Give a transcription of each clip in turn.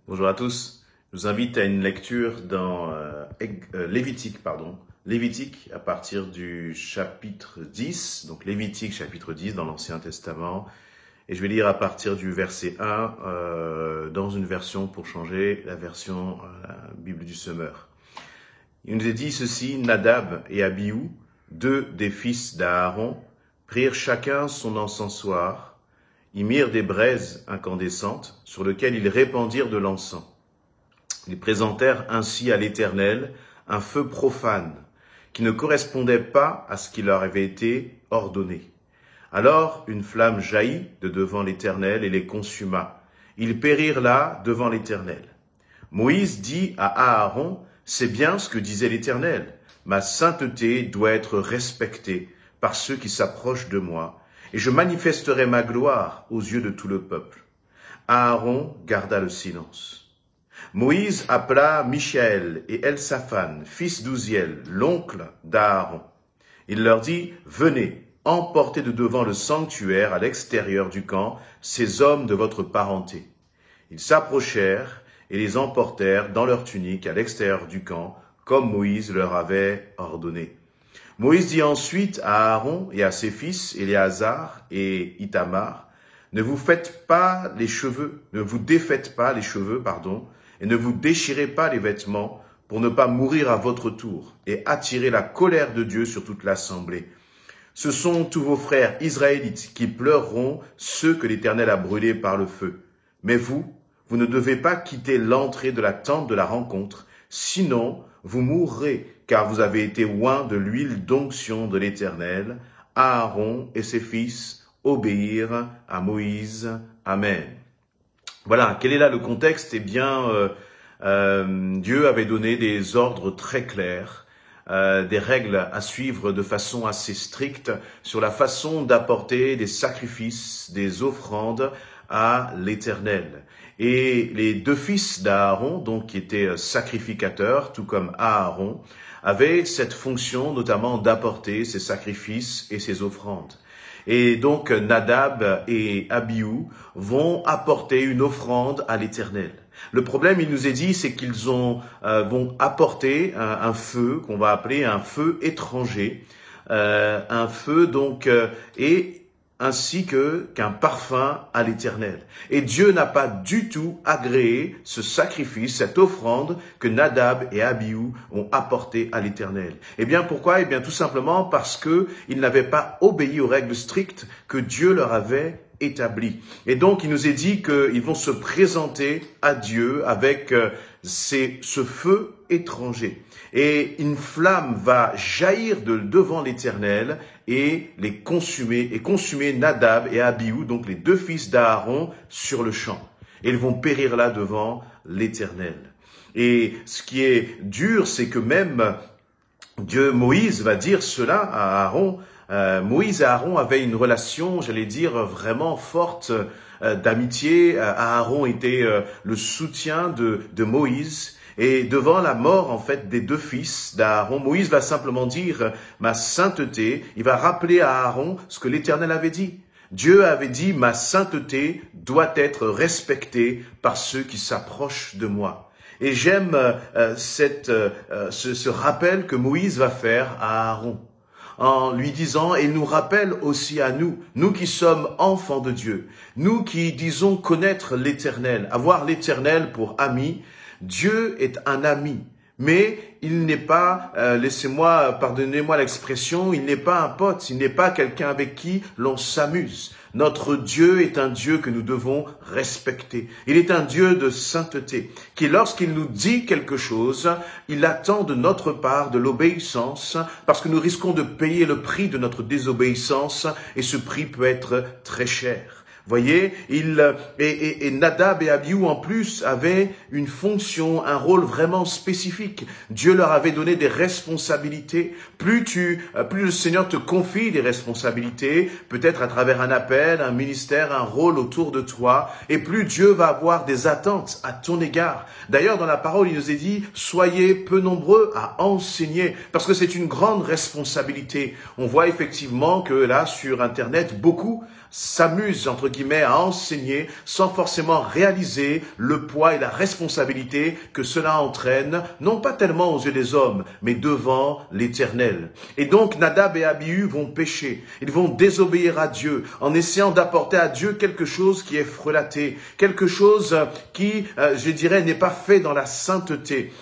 Bonjour à tous. Je vous invite à une lecture dans Lévitique, Lévitique à partir du chapitre 10, donc Lévitique chapitre 10 dans l'Ancien Testament. Et je vais lire à partir du verset 1 dans une version pour changer, la version Bible du Semeur. Il nous est dit ceci: Nadab et Abihu, deux des fils d'Aaron, prirent chacun son encensoir. Ils mirent des braises incandescentes sur lesquelles ils répandirent de l'encens. Ils présentèrent ainsi à l'Éternel un feu profane qui ne correspondait pas à ce qui leur avait été ordonné. Alors une flamme jaillit de devant l'Éternel et les consuma. Ils périrent là devant l'Éternel. Moïse dit à Aaron: c'est bien ce que disait l'Éternel. Ma sainteté doit être respectée par ceux qui s'approchent de moi, et je manifesterai ma gloire aux yeux de tout le peuple. Aaron garda le silence. Moïse appela Michaël et Elsaphan, fils d'Ouziel, l'oncle d'Aaron. Il leur dit: venez, emportez de devant le sanctuaire à l'extérieur du camp ces hommes de votre parenté. Ils s'approchèrent et les emportèrent dans leurs tuniques à l'extérieur du camp, comme Moïse leur avait ordonné. Moïse dit ensuite à Aaron et à ses fils, Éléazar et Ithamar: ne vous défaites pas les cheveux, et ne vous déchirez pas les vêtements pour ne pas mourir à votre tour et attirer la colère de Dieu sur toute l'assemblée. Ce sont tous vos frères israélites qui pleureront ceux que l'Éternel a brûlés par le feu. Mais vous ne devez pas quitter l'entrée de la tente de la rencontre, sinon vous mourrez, car vous avez été oints de l'huile d'onction de l'Éternel. Aaron et ses fils obéirent à Moïse. Amen. Voilà, quel est là le contexte? Eh bien, Dieu avait donné des ordres très clairs, des règles à suivre de façon assez stricte sur la façon d'apporter des sacrifices, des offrandes à l'Éternel. Et les deux fils d'Aaron, donc qui étaient sacrificateurs, tout comme Aaron, avaient cette fonction notamment d'apporter ces sacrifices et ces offrandes. Et donc Nadab et Abihu vont apporter une offrande à l'Éternel. Le problème, il nous est dit, c'est qu'ils vont apporter un feu qu'on va appeler un feu étranger, un feu donc ainsi qu'un parfum à l'Éternel. Et Dieu n'a pas du tout agréé ce sacrifice, cette offrande que Nadab et Abihu ont apporté à l'Éternel. Eh bien, pourquoi? Eh bien, tout simplement parce que ils n'avaient pas obéi aux règles strictes que Dieu leur avait établies. Et donc, il nous est dit qu'ils vont se présenter à Dieu avec ce feu étranger. Et une flamme va jaillir de devant l'Éternel et les consumer, Nadab et Abihu, donc les deux fils d'Aaron, sur le champ. Et ils vont périr là devant l'Éternel. Et ce qui est dur, c'est que même Moïse va dire cela à Aaron. Moïse et Aaron avaient une relation, j'allais dire, vraiment forte d'amitié. Aaron était le soutien de Moïse. Et devant la mort, en fait, des deux fils d'Aaron, Moïse va simplement dire « ma sainteté ». Il va rappeler à Aaron ce que l'Éternel avait dit. Dieu avait dit « ma sainteté doit être respectée par ceux qui s'approchent de moi ». Et j'aime ce rappel que Moïse va faire à Aaron, en lui disant, et il nous rappelle aussi à nous, nous qui sommes enfants de Dieu, nous qui disons connaître l'Éternel, avoir l'Éternel pour ami. Dieu est un ami, mais il n'est pas, pardonnez-moi l'expression, il n'est pas un pote, il n'est pas quelqu'un avec qui l'on s'amuse. Notre Dieu est un Dieu que nous devons respecter. Il est un Dieu de sainteté, qui lorsqu'il nous dit quelque chose, il attend de notre part de l'obéissance, parce que nous risquons de payer le prix de notre désobéissance, et ce prix peut être très cher. Voyez, et Nadab et Abihu en plus avaient une fonction, un rôle vraiment spécifique. Dieu leur avait donné des responsabilités. Plus le Seigneur te confie des responsabilités, peut-être à travers un appel, un ministère, un rôle autour de toi, et plus Dieu va avoir des attentes à ton égard. D'ailleurs, dans la parole, il nous est dit, soyez peu nombreux à enseigner, parce que c'est une grande responsabilité. On voit effectivement que là, sur Internet, beaucoup s'amuse, entre guillemets, à enseigner sans forcément réaliser le poids et la responsabilité que cela entraîne, non pas tellement aux yeux des hommes, mais devant l'Éternel. Et donc, Nadab et Abihu vont pécher. Ils vont désobéir à Dieu en essayant d'apporter à Dieu quelque chose qui est frelaté, quelque chose qui, je dirais, n'est pas fait dans la sainteté.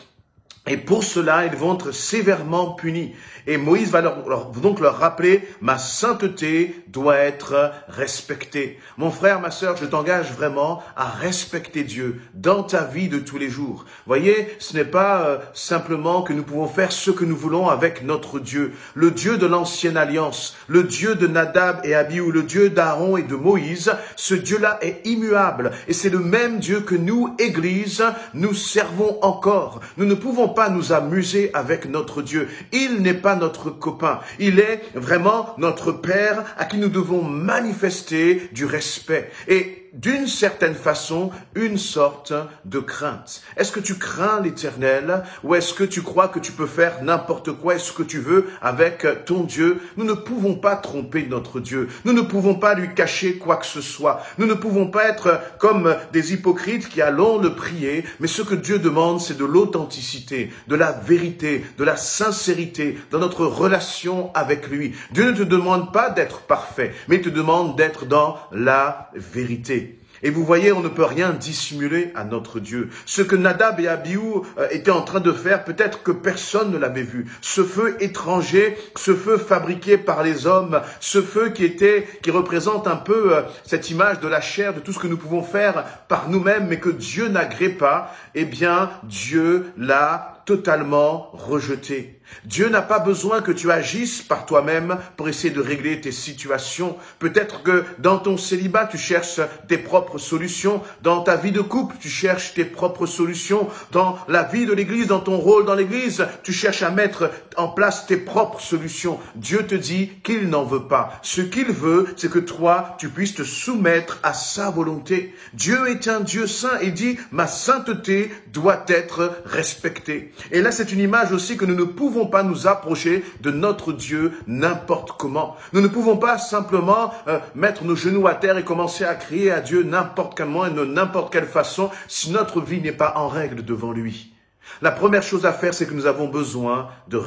Et pour cela, ils vont être sévèrement punis. Et Moïse va donc leur rappeler, ma sainteté doit être respectée. Mon frère, ma sœur, je t'engage vraiment à respecter Dieu dans ta vie de tous les jours. Voyez, ce n'est pas simplement que nous pouvons faire ce que nous voulons avec notre Dieu. Le Dieu de l'ancienne alliance, le Dieu de Nadab et Abihu, le Dieu d'Aaron et de Moïse, ce Dieu-là est immuable. Et c'est le même Dieu que nous, Église, nous servons encore. Nous ne pouvons pas nous amuser avec notre Dieu. Il n'est pas notre copain. Il est vraiment notre Père à qui nous devons manifester du respect. Et d'une certaine façon, une sorte de crainte. Est-ce que tu crains l'Éternel ou est-ce que tu crois que tu peux faire n'importe quoi et ce que tu veux avec ton Dieu? Nous ne pouvons pas tromper notre Dieu. Nous ne pouvons pas lui cacher quoi que ce soit. Nous ne pouvons pas être comme des hypocrites qui allons le prier, mais ce que Dieu demande, c'est de l'authenticité, de la vérité, de la sincérité dans notre relation avec lui. Dieu ne te demande pas d'être parfait, mais il te demande d'être dans la vérité. Et vous voyez, on ne peut rien dissimuler à notre Dieu. Ce que Nadab et Abihu étaient en train de faire, peut-être que personne ne l'avait vu. Ce feu étranger, ce feu fabriqué par les hommes, ce feu qui représente un peu cette image de la chair, de tout ce que nous pouvons faire par nous-mêmes, mais que Dieu n'agrée pas, eh bien, Dieu l'a totalement rejeté. Dieu n'a pas besoin que tu agisses par toi-même pour essayer de régler tes situations. Peut-être que dans ton célibat, tu cherches tes propres solutions. Dans ta vie de couple, tu cherches tes propres solutions. Dans la vie de l'Église, dans ton rôle dans l'Église, tu cherches à mettre en place tes propres solutions. Dieu te dit qu'il n'en veut pas. Ce qu'il veut, c'est que toi, tu puisses te soumettre à sa volonté. Dieu est un Dieu saint et dit, ma sainteté doit être respectée. Et là, c'est une image aussi que nous ne pouvons pas nous approcher de notre Dieu n'importe comment. Nous ne pouvons pas simplement mettre nos genoux à terre et commencer à crier à Dieu n'importe comment et de n'importe quelle façon si notre vie n'est pas en règle devant lui. La première chose à faire, c'est que nous avons besoin de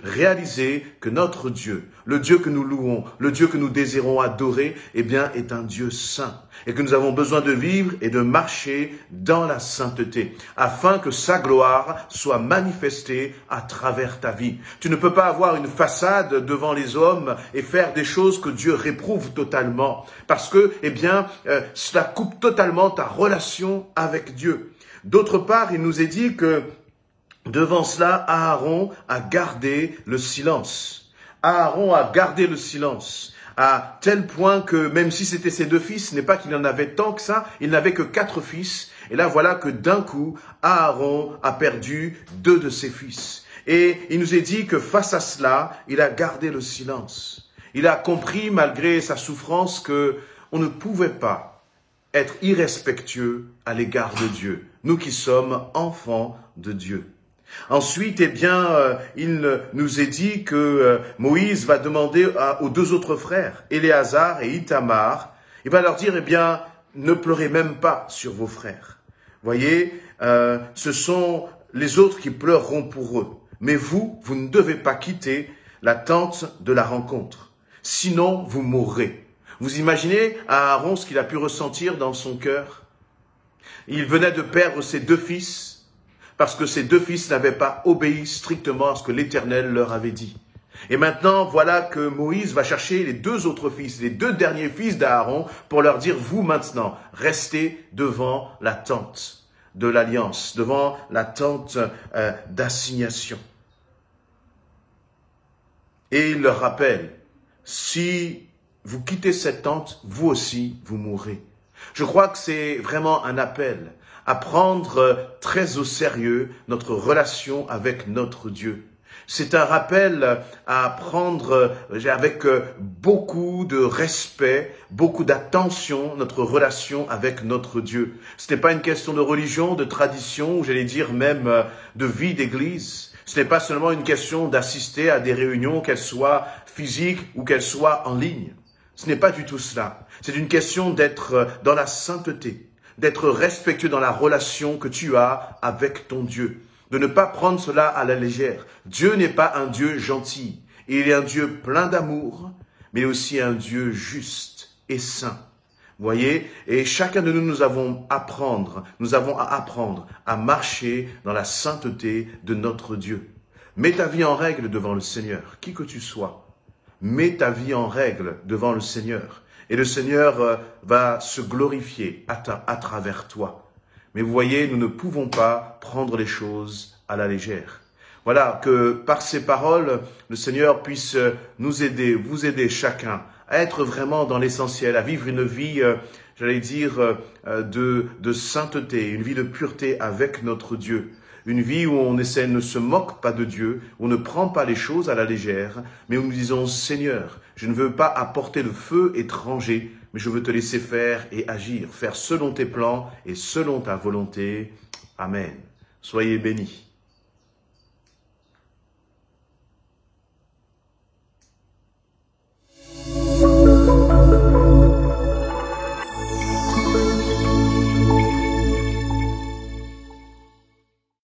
réaliser que notre Dieu, le Dieu que nous louons, le Dieu que nous désirons adorer, eh bien, est un Dieu saint. Et que nous avons besoin de vivre et de marcher dans la sainteté, afin que sa gloire soit manifestée à travers ta vie. Tu ne peux pas avoir une façade devant les hommes et faire des choses que Dieu réprouve totalement, parce que, eh bien, cela coupe totalement ta relation avec Dieu. D'autre part, il nous est dit que devant cela, Aaron a gardé le silence. Aaron a gardé le silence à tel point que même si c'était ses 2 fils, ce n'est pas qu'il en avait tant que ça, il n'avait que 4 fils. Et là, voilà que d'un coup, Aaron a perdu 2 de ses fils. Et il nous est dit que face à cela, il a gardé le silence. Il a compris, malgré sa souffrance, que on ne pouvait pas être irrespectueux à l'égard de Dieu, nous qui sommes enfants de Dieu. Ensuite, eh bien, il nous est dit que Moïse va demander aux 2 autres frères, Éléazar et Ithamar, il va leur dire, eh bien, ne pleurez même pas sur vos frères. Voyez, ce sont les autres qui pleureront pour eux. Mais vous ne devez pas quitter la tente de la rencontre. Sinon, vous mourrez. Vous imaginez à Aaron ce qu'il a pu ressentir dans son cœur? Il venait de perdre ses 2 fils parce que ses 2 fils n'avaient pas obéi strictement à ce que l'Éternel leur avait dit. Et maintenant, voilà que Moïse va chercher les 2 autres fils, les 2 derniers fils d'Aaron, pour leur dire, vous maintenant, restez devant la tente de l'alliance, devant la tente d'assignation. Et il leur rappelle, si vous quittez cette tente, vous aussi, vous mourrez. Je crois que c'est vraiment un appel à prendre très au sérieux notre relation avec notre Dieu. C'est un rappel à prendre avec beaucoup de respect, beaucoup d'attention, notre relation avec notre Dieu. Ce n'est pas une question de religion, de tradition, ou j'allais dire même de vie d'église. Ce n'est pas seulement une question d'assister à des réunions, qu'elles soient physiques ou qu'elles soient en ligne. Ce n'est pas du tout cela. C'est une question d'être dans la sainteté, d'être respectueux dans la relation que tu as avec ton Dieu, de ne pas prendre cela à la légère. Dieu n'est pas un Dieu gentil, il est un Dieu plein d'amour, mais aussi un Dieu juste et saint. Vous voyez, et chacun de nous, nous avons à apprendre à marcher dans la sainteté de notre Dieu. Mets ta vie en règle devant le Seigneur, qui que tu sois. Mets ta vie en règle devant le Seigneur. Et le Seigneur va se glorifier à travers toi. Mais vous voyez, nous ne pouvons pas prendre les choses à la légère. Voilà, que par ces paroles, le Seigneur puisse nous aider, vous aider chacun à être vraiment dans l'essentiel, à vivre une vie, de sainteté, une vie de pureté avec notre Dieu. Une vie où on ne se moque pas de Dieu, où on ne prend pas les choses à la légère, mais où nous disons, Seigneur, je ne veux pas apporter le feu étranger, mais je veux te laisser faire et agir, faire selon tes plans et selon ta volonté. Amen. Soyez bénis.